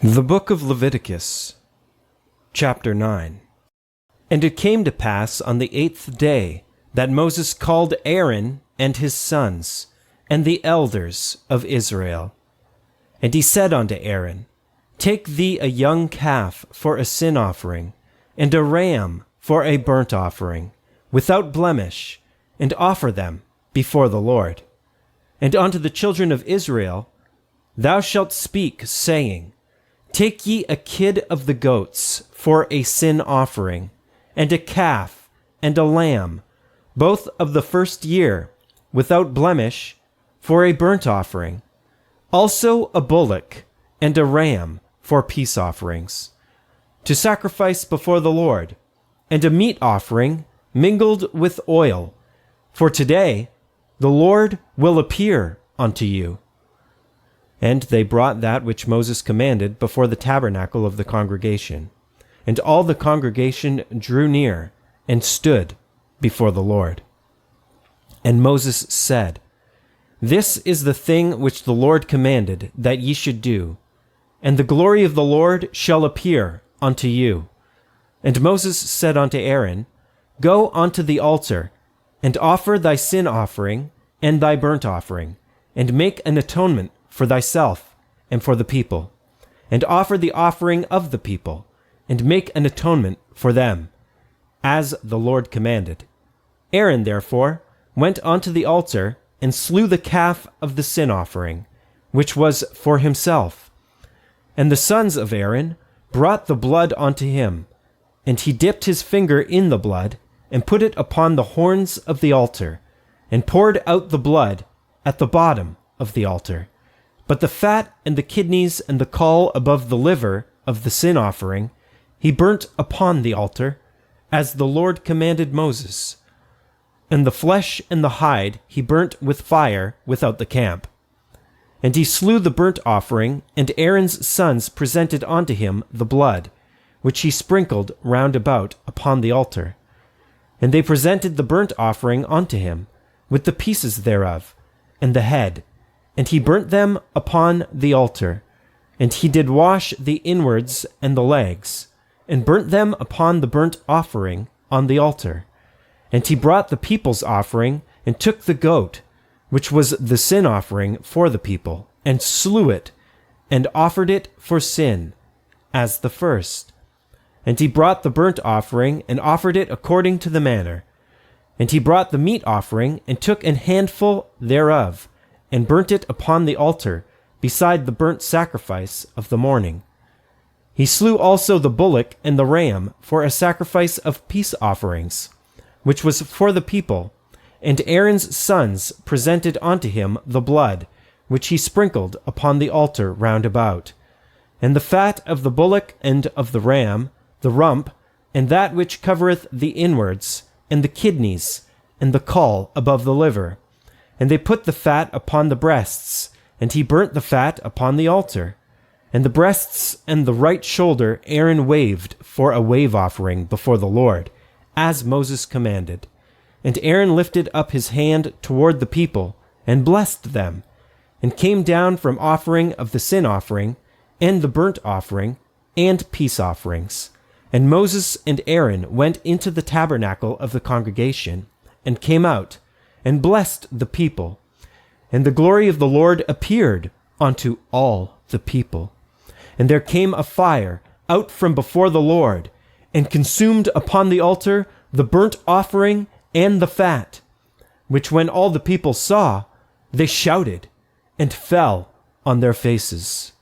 The Book of Leviticus, Chapter 9. And it came to pass on the 8th day that Moses called Aaron and his sons, and the elders of Israel. And he said unto Aaron, Take thee a young calf for a sin offering, and a ram for a burnt offering, without blemish, and offer them before the Lord. And unto the children of Israel thou shalt speak, saying, Take ye a kid of the goats for a sin offering, and a calf, and a lamb, both of the first year, without blemish, for a burnt offering, also a bullock, and a ram for peace offerings, to sacrifice before the Lord, and a meat offering mingled with oil, for today the Lord will appear unto you. And they brought that which Moses commanded before the tabernacle of the congregation. And all the congregation drew near, and stood before the Lord. And Moses said, This is the thing which the Lord commanded that ye should do, and the glory of the Lord shall appear unto you. And Moses said unto Aaron, Go unto the altar, and offer thy sin offering and thy burnt offering, and make an atonement for thyself and for the people, and offer the offering of the people, and make an atonement for them, as the Lord commanded. Aaron therefore went unto the altar, and slew the calf of the sin offering, which was for himself. And the sons of Aaron brought the blood unto him, and he dipped his finger in the blood, and put it upon the horns of the altar, and poured out the blood at the bottom of the altar. But the fat and the kidneys and the caul above the liver of the sin offering he burnt upon the altar, as the Lord commanded Moses. And the flesh and the hide he burnt with fire without the camp. And he slew the burnt offering, and Aaron's sons presented unto him the blood, which he sprinkled round about upon the altar. And they presented the burnt offering unto him, with the pieces thereof, and the head, and he burnt them upon the altar. And he did wash the inwards and the legs, and burnt them upon the burnt offering on the altar. And he brought the people's offering, and took the goat, which was the sin offering for the people, and slew it, and offered it for sin, as the first. And he brought the burnt offering, and offered it according to the manner. And he brought the meat offering, and took an handful thereof, and burnt it upon the altar, beside the burnt sacrifice of the morning. He slew also the bullock and the ram for a sacrifice of peace offerings, which was for the people, and Aaron's sons presented unto him the blood, which he sprinkled upon the altar round about, and the fat of the bullock and of the ram, the rump, and that which covereth the inwards, and the kidneys, and the caul above the liver. And they put the fat upon the breasts, and he burnt the fat upon the altar. And the breasts and the right shoulder Aaron waved for a wave offering before the Lord, as Moses commanded. And Aaron lifted up his hand toward the people, and blessed them, and came down from offering of the sin offering, and the burnt offering, and peace offerings. And Moses and Aaron went into the tabernacle of the congregation, and came out, and blessed the people. And the glory of the Lord appeared unto all the people. And there came a fire out from before the Lord, and consumed upon the altar the burnt offering and the fat, which when all the people saw, they shouted, and fell on their faces.